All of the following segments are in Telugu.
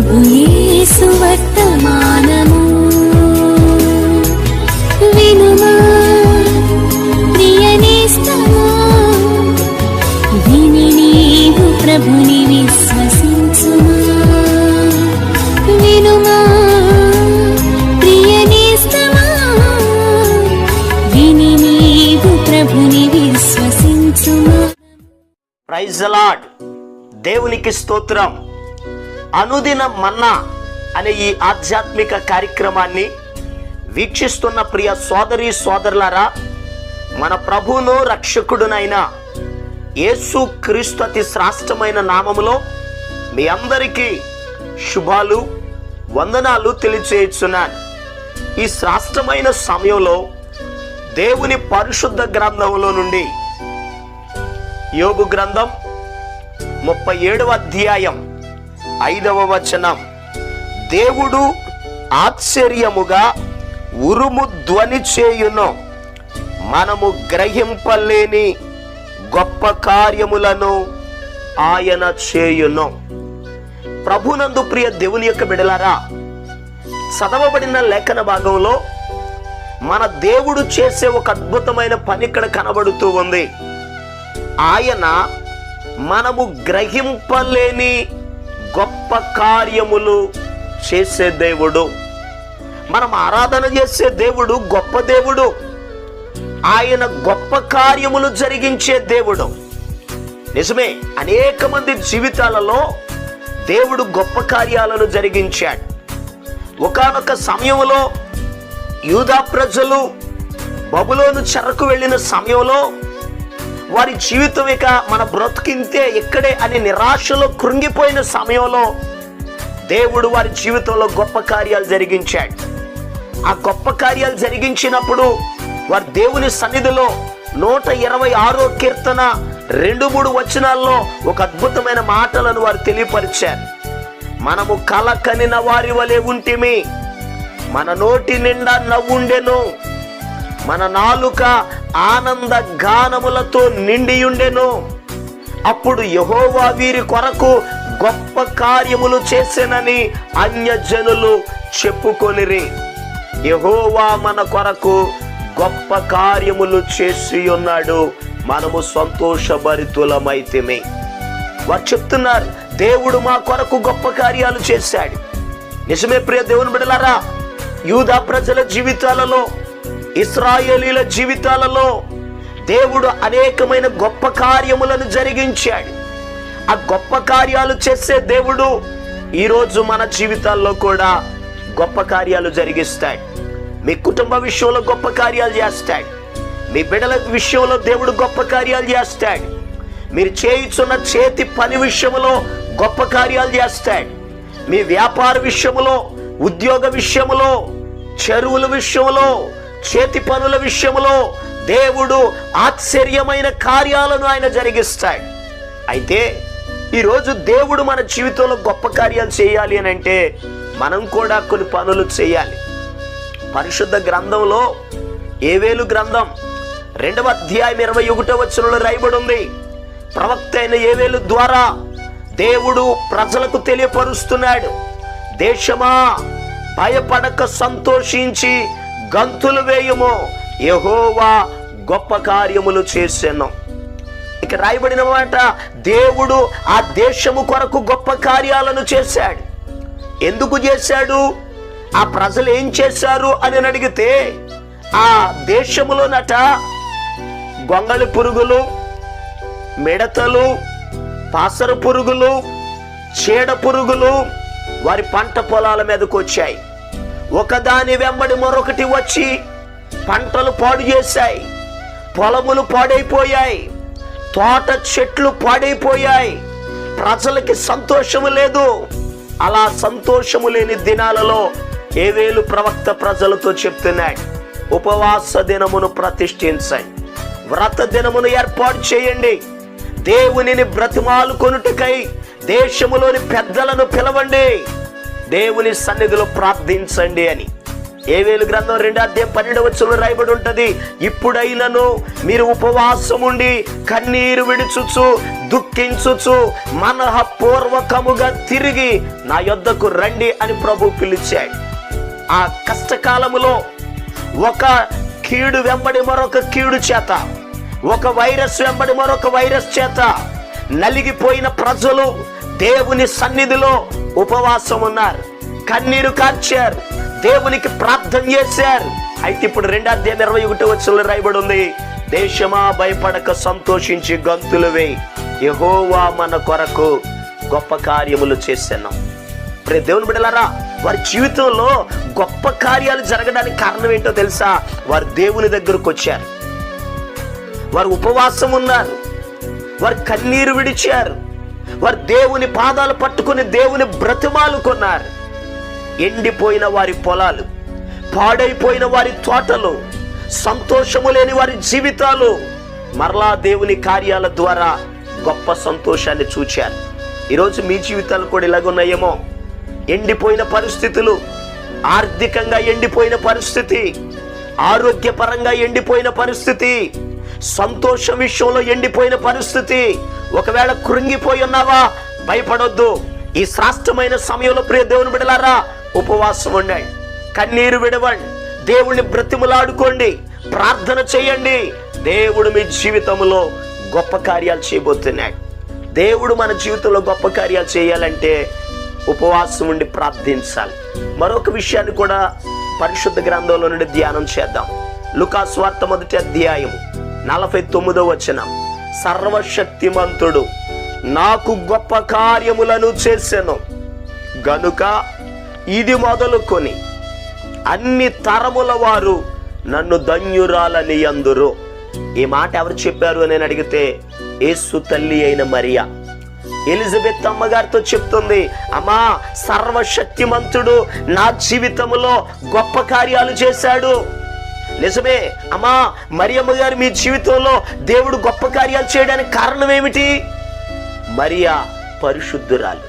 ప్రభు యేసు వర్తమానము వినుమా ప్రియనేస్తమా, విని నీవు ప్రభుని విశ్వసించుమా. వినుమా ప్రియనేస్తమా, విని నీవు ప్రభుని విశ్వసించుమా. Praise the lord. దేవునికి స్తోత్రం. అనుదిన మన్నా అనే ఈ ఆధ్యాత్మిక కార్యక్రమాన్ని వీక్షిస్తున్న ప్రియ సోదరి సోదరులారా, మన ప్రభువును రక్షకుడునైన యేసు క్రీస్తు అతి శ్రేష్టమైన నామములో మీ అందరికీ శుభాలు వందనాలు తెలియచేస్తున్నాను. ఈ శ్రేష్టమైన సమయంలో దేవుని పరిశుద్ధ గ్రంథంలో నుండి యోబు గ్రంథం 37వ అధ్యాయం 5వ వచనం, దేవుడు ఆశ్చర్యముగా ఉరుము ధ్వని చేయును, మనము గ్రహింపలేని గొప్ప కార్యములను ఆయన చేయును. ప్రభునందు ప్రియ దేవుని యొక్క బిడలారా, చదవబడిన లేఖన భాగంలో మన దేవుడు చేసే ఒక అద్భుతమైన పని ఇక్కడ కనబడుతూ ఉంది. ఆయన మనము గ్రహింపలేని గొప్ప కార్యములు చేసే దేవుడు. మనం ఆరాధన చేసే దేవుడు గొప్ప దేవుడు. ఆయన గొప్ప కార్యములు జరిగించే దేవుడు. నిజమే, అనేక మంది జీవితాలలో దేవుడు గొప్ప కార్యాలను జరిగించాడు. ఒకానొక సమయంలో యూదా ప్రజలు బబులోను చెరకు వెళ్ళిన సమయంలో వారి జీవితం ఇక మన బ్రతుకింతే ఇక్కడే అని నిరాశలో కృంగిపోయిన సమయంలో దేవుడు వారి జీవితంలో గొప్ప కార్యాలు జరిగించాడు. ఆ గొప్ప కార్యాలు జరిగించినప్పుడు వారి దేవుని సన్నిధిలో 126వ కీర్తన 2-3 వచనాల్లో ఒక అద్భుతమైన మాటలను వారు తెలియపరిచారు. మనము కల కనిన వారి వలె ఉంటిమి, మన నోటి నిండా నవ్వుండెను, మన నాలుక ఆనంద గానములతో నిండియుండెను. అప్పుడు యెహోవా వీరి కొరకు గొప్ప కార్యములు చేసెనని అన్యజనులు చెప్పుకొనిరి. యెహోవా మన కొరకు గొప్ప కార్యములు చేసి ఉన్నాడు, మనము సంతోషభరితులమైతిమి. వారు చెప్తున్నారు, దేవుడు మా కొరకు గొప్ప కార్యాలు చేశాడు. నిజమే ప్రియ దేవుని బిడ్డలారా, యూదా ప్రజల జీవితాలలో, ఇశ్రాయేలీల జీవితాలలో దేవుడు అనేకమైన గొప్ప కార్యములను జరిగించాడు. ఆ గొప్ప కార్యాలు చేసే దేవుడు ఈరోజు మన జీవితాల్లో కూడా గొప్ప కార్యాలు జరిగిస్తాడు. మీ కుటుంబ విషయంలో గొప్ప కార్యాలు చేస్తాడు. మీ బిడ్డల విషయంలో దేవుడు గొప్ప కార్యాలు చేస్తాడు. మీరు చేయుచున్న చేతి పని విషయంలో గొప్ప కార్యాలు చేస్తాడు. మీ వ్యాపార విషయంలో, ఉద్యోగ విషయంలో, చెరువుల విషయంలో, చేతి పనుల విషయంలో దేవుడు ఆశ్చర్యమైన కార్యాలను ఆయన జరిగిస్తాడు. అయితే ఈరోజు దేవుడు మన జీవితంలో గొప్ప కార్యాలు చేయాలి అని అంటే మనం కూడా కొన్ని పనులు చేయాలి. పరిశుద్ధ గ్రంథంలో యోవేలు గ్రంథం 2వ అధ్యాయం 21వ వచనంలో రాయబడి ఉంది. ప్రవక్త అయిన యోవేలు ద్వారా దేవుడు ప్రజలకు తెలియపరుస్తున్నాడు, దేశమా భయపడక సంతోషించి గంతులు వేయుము, యెహోవా గొప్ప కార్యములు చేసెను. ఇక రాయబడిన మాట, దేవుడు ఆ దేశము కొరకు గొప్ప కార్యాలను చేశాడు. ఎందుకు చేశాడు? ఆ ప్రజలు ఏం చేశారు అని అడిగితే, ఆ దేశములోనట గొంగళి పురుగులు, మిడతలు, పాసర పురుగులు, చీడ పురుగులు వారి పంట పొలాల మీదకు వచ్చాయి. ఒకదాని వెంబడి మరొకటి వచ్చి పంటలు పాడు చేశాయి, పొలములు పాడైపోయాయి, తోట చెట్లు పాడైపోయాయి. ప్రజలకి సంతోషము లేదు. అలా సంతోషము లేని దినాలలో యోవేలు ప్రవక్త ప్రజలతో చెప్తున్నాడు, ఉపవాస దినమును ప్రతిష్ఠించండి, వ్రత దినమును ఏర్పాటు చేయండి, దేవునిని బ్రతిమాలుకొనుటకై దేశములోని పెద్దలను పిలవండి, దేవుని సన్నిధిలో ప్రార్థించండి అని. యోవేలు గ్రంథం 2:12 రాయబడి ఉంటది, ఇప్పుడైనను మీరు ఉపవాసం ఉండి కన్నీరు విడుచుచు దుఃఖించుచు మనఃపూర్వకముగా తిరిగి నా యొద్దకు రండి అని ప్రభు పిలిచాడు. ఆ కష్టకాలములో ఒక కీడు వెంబడి మరొక కీడు చేత, ఒక వైరస్ వెంబడి మరొక వైరస్ చేత నలిగిపోయిన ప్రజలు దేవుని సన్నిధిలో ఉపవాసం ఉన్నారు, కన్నీరు కార్చారు, దేవునికి ప్రార్థన చేశారు. అయితే ఇప్పుడు 2:21 రాయబడి ఉంది, దేశమా భయపడక సంతోషించి గంతులు వేయి, యెహోవా మన కొరకు గొప్ప కార్యములు చేశాను. ప్రియ దేవుని బిడ్డలారా, వారి జీవితంలో గొప్ప కార్యాలు జరగడానికి కారణం ఏంటో తెలుసా? వారు దేవుని దగ్గరకు వచ్చారు, వారు ఉపవాసం ఉన్నారు, వారు కన్నీరు విడిచారు, వారు దేవుని పాదాలు పట్టుకుని దేవుని బ్రతిమాలుకున్నారు. ఎండిపోయిన వారి పొలాలు, పాడైపోయిన వారి తోటలు, సంతోషము లేని వారి జీవితాలు మరలా దేవుని కార్యాల ద్వారా గొప్ప సంతోషాన్ని చూచారు. ఈరోజు మీ జీవితాలు కూడా ఇలాగున్నాయేమో. ఎండిపోయిన పరిస్థితులు, ఆర్థికంగా ఎండిపోయిన పరిస్థితి, ఆరోగ్యపరంగా ఎండిపోయిన పరిస్థితి, సంతోషం విషయంలో ఎండిపోయిన పరిస్థితి. ఒకవేళ కృంగిపోయి ఉన్నావా? భయపడొద్దు. ఈ శ్రేష్టమైన సమయంలో ప్రియ దేవుని బిడ్డలారా, ఉపవాసం ఉండండి, కన్నీరు విడవండి, దేవుణ్ణి బ్రతిమలాడుకోండి, ప్రార్థన చేయండి. దేవుడు మీ జీవితంలో గొప్ప కార్యాలు చేయబోతున్నాడు. దేవుడు మన జీవితంలో గొప్ప కార్యాలు చేయాలంటే ఉపవాసం ఉండి ప్రార్థించాలి. మరొక విషయాన్ని కూడా పరిశుద్ధ గ్రంథంలో నుండి ధ్యానం చేద్దాం. లూకా సువార్త 1:49 సర్వశక్తిమంతుడు నాకు గొప్ప కార్యములను చేసెను గనుక ఇది మొదలుకొని అన్ని తరముల వారు నన్ను ధన్యురాలని అందురు. ఈ మాట ఎవరు చెప్పారు అని అడిగితే యేసు తల్లి అయిన మరియా ఎలిజబెత్ అమ్మగారితో చెప్తుంది, అమ్మా సర్వశక్తిమంతుడు నా జీవితంలో గొప్ప కార్యాలు చేశాడు. నిజమే అమ్మా, మరియమ్మ గారు మీ జీవితంలో దేవుడు గొప్ప కార్యాలు చేయడానికి కారణం ఏమిటి? మరియా పరిశుద్ధురాలు,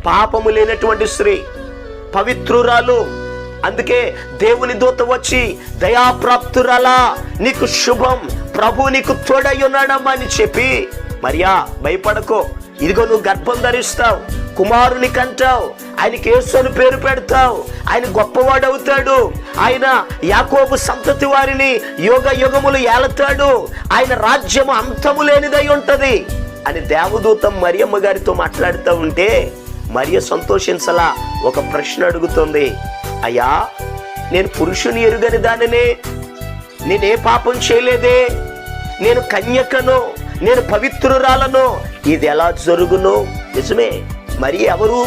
పాపము లేనటువంటి స్త్రీ, పవిత్రురాలు. అందుకే దేవుని దూత వచ్చి, దయాప్రాప్తురాలా నీకు శుభం, ప్రభు నీకు తోడై ఉన్నాడమ్మా అని చెప్పి, మరియా భయపడకో, ఇదిగో నువ్వు గర్భం ధరిస్తావు, కుమారుని కంటావు, ఆయనకి యేసు అని పేరు పెడతావు, ఆయన గొప్పవాడు అవుతాడు, ఆయన యాకోబు సంతతి వారిని యుగ యుగములు ఏలతాడు, ఆయన రాజ్యము అంతము లేనిదై ఉంటది అని దేవదూత మరియమ్మ గారితో మాట్లాడుతూ ఉంటే మరియ సంతోషించలా. ఒక ప్రశ్న అడుగుతుంది, అయ్యా నేను పురుషుని ఎరుగని దానినే, నేనే పాపం చేయలేదే, నేను కన్యకను, నేను పవిత్రురాలను, ఇది ఎలా జరుగును? నిజమే, మరి ఎవరు?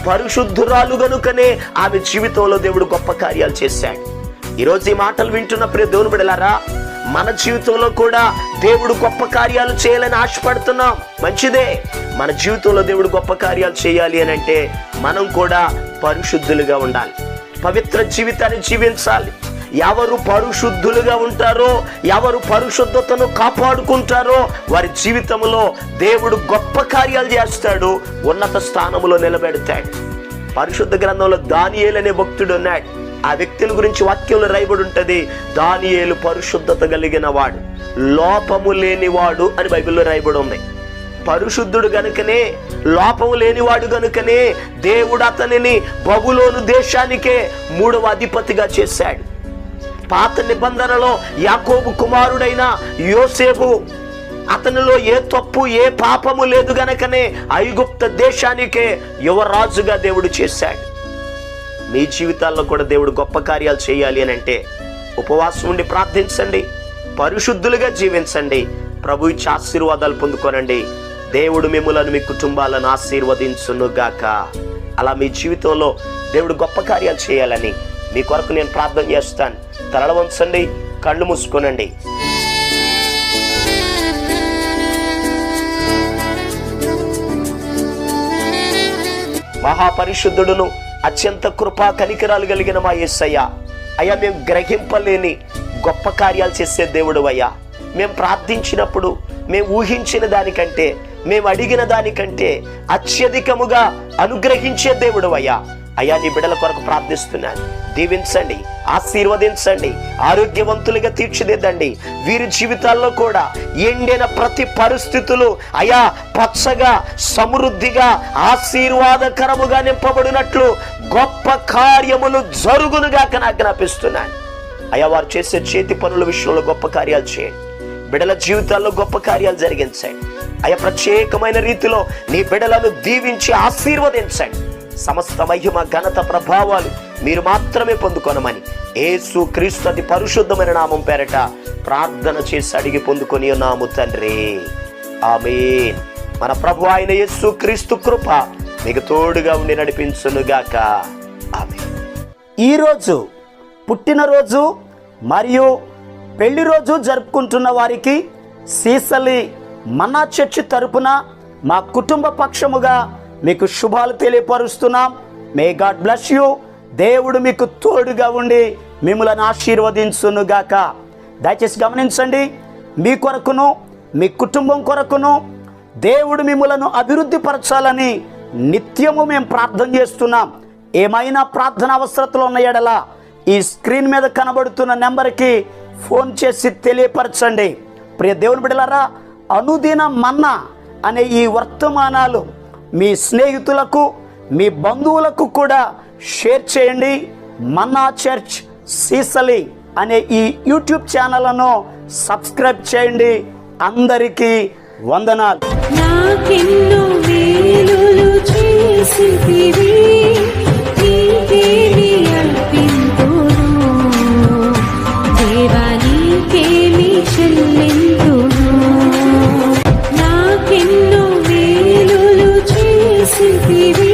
పరిశుద్ధురాలు గనుకనే ఆమె జీవితంలో దేవుడు గొప్ప కార్యాలు చేశాడు. ఈరోజు ఈ మాటలు వింటున్న ప్రియ దేవుని బిడ్డలారా, మన జీవితంలో కూడా దేవుడు గొప్ప కార్యాలు చేయాలని ఆశపడుతున్నాం. మంచిదే, మన జీవితంలో దేవుడు గొప్ప కార్యాలు చేయాలి అని అంటే మనం కూడా పరిశుద్ధులుగా ఉండాలి, పవిత్ర జీవితాన్ని జీవించాలి. ఎవరు పరిశుద్ధులుగా ఉంటారో, ఎవరు పరిశుద్ధతను కాపాడుకుంటారో వారి జీవితంలో దేవుడు గొప్ప కార్యాలు చేస్తాడు, ఉన్నత స్థానంలో నిలబెడతాడు. పరిశుద్ధ గ్రంథంలో దానియేలు అనే భక్తుడు ఉన్నాడు. ఆ వ్యక్తిని గురించి వాక్యంలో రాయబడి ఉంటది, దానియేలు పరిశుద్ధత కలిగిన వాడు, లోపము లేనివాడు అని బైబిల్లో రాయబడి ఉంది. పరిశుద్ధుడు గనుకనే, లోపము లేనివాడు గనుకనే దేవుడు అతనిని బబులోను దేశానికే 3వ అధిపతిగా చేశాడు. పాత నిబంధనలో యాకోబు కుమారుడైన యోసేపు, అతనిలో ఏ తప్పు ఏ పాపము లేదు గనకనే ఐగుప్త దేశానికే యువరాజుగా దేవుడు చేశాడు. మీ జీవితాల్లో కూడా దేవుడు గొప్ప కార్యాలు చేయాలి అని అంటే ఉపవాసం ఉండి ప్రార్థించండి, పరిశుద్ధులుగా జీవించండి, ప్రభు ఇచ్చే ఆశీర్వాదాలు పొందుకోనండి. దేవుడు మిమ్ములను మీ కుటుంబాలను ఆశీర్వదించునుగాక. అలా మీ జీవితంలో దేవుడు గొప్ప కార్యాలు చేయాలని మీ కొరకు నేను ప్రార్థన చేస్తాను. తలలు వంచండి, కళ్ళు మూసుకోనండి. మహాపరిశుద్ధుడును అత్యంత కృపా కనికరాలు కలిగిన మా యేసయ్య, అయ్యా మేము గ్రహింపలేని గొప్ప కార్యాలు చేసే దేవుడు అయ్యా. మేము ప్రార్థించినప్పుడు మేము ఊహించిన దానికంటే, మేము అడిగిన దానికంటే అత్యధికముగా అనుగ్రహించే దేవుడు అయ్యా. అయ్యా నీ బిడ్డల కొరకు ప్రార్థిస్తున్నాను. దీవించండి, ఆశీర్వదించండి, ఆరోగ్యవంతులుగా తీర్చిదిద్దండి. వీరి జీవితాల్లో కూడా ఎండిన ప్రతి పరిస్థితులు అయా పచ్చగా సమృద్ధిగా ఆశీర్వాదకరముగా నింపబడినట్లు గొప్ప కార్యములు జరుగునుగా ఆజ్ఞాపిస్తున్నాను. అయా వారు చేసే చేతి పనుల విషయంలో గొప్ప కార్యాలు చేయండి. బిడ్డల జీవితాల్లో గొప్ప కార్యాలు జరిగించండి. అయా ప్రత్యేకమైన రీతిలో నీ బిడ్డలను దీవించి ఆశీర్వదించండి. సమస్త మహిమ ఘనత ప్రభావాలు మీరు మాత్రమే పొందుకొనమని యేసు క్రీస్తు అతి పరిశుద్ధమైన నామం పేరట ప్రార్థన చేసి అడిగి పొందుకొని ఉన్నాము తండ్రి, ఆమేన్. మన ప్రభు అయిన యేసు క్రీస్తు కృప మీకు తోడుగా ఉండి నడిపించునుగాక, ఆమేన్. ఈరోజు పుట్టినరోజు మరియు పెళ్లి రోజు జరుపుకుంటున్న వారికి సీసలి మన్నా చర్చి తరపున మా కుటుంబ పక్షముగా మీకు శుభాలు తెలియపరుస్తున్నాం. May God bless you. దేవుడు మీకు తోడుగా ఉండి మిమ్మల్ని ఆశీర్వదించునుగాక. దయచేసి గమనించండి, మీ కొరకును మీ కుటుంబం కొరకును దేవుడు మిమ్మలను అభివృద్ధి పరచాలని నిత్యము మేము ప్రార్థన చేస్తున్నాం. ఏమైనా ప్రార్థన అవసరతలు ఉన్న ఎడల ఈ స్క్రీన్ మీద కనబడుతున్న నెంబర్కి ఫోన్ చేసి తెలియపరచండి. ప్రియ దేవుని బిడ్డలారా, అనుదిన మన్నా అనే ఈ వర్తమానాలు మీ స్నేహితులకు మీ బంధువులకు కూడా షేర్ చేయండి. మన్నా చర్చ్ సీసలి అనే ఈ యూట్యూబ్ ఛానల్ను సబ్స్క్రైబ్ చేయండి. అందరికీ వందనాలు. నాకెన్నో మేలులు చేసితివి, నీకేమి అర్పింతును, దేవా నీకేమి చెల్లింతును. నాకెన్నో మేలులు చేసితివి,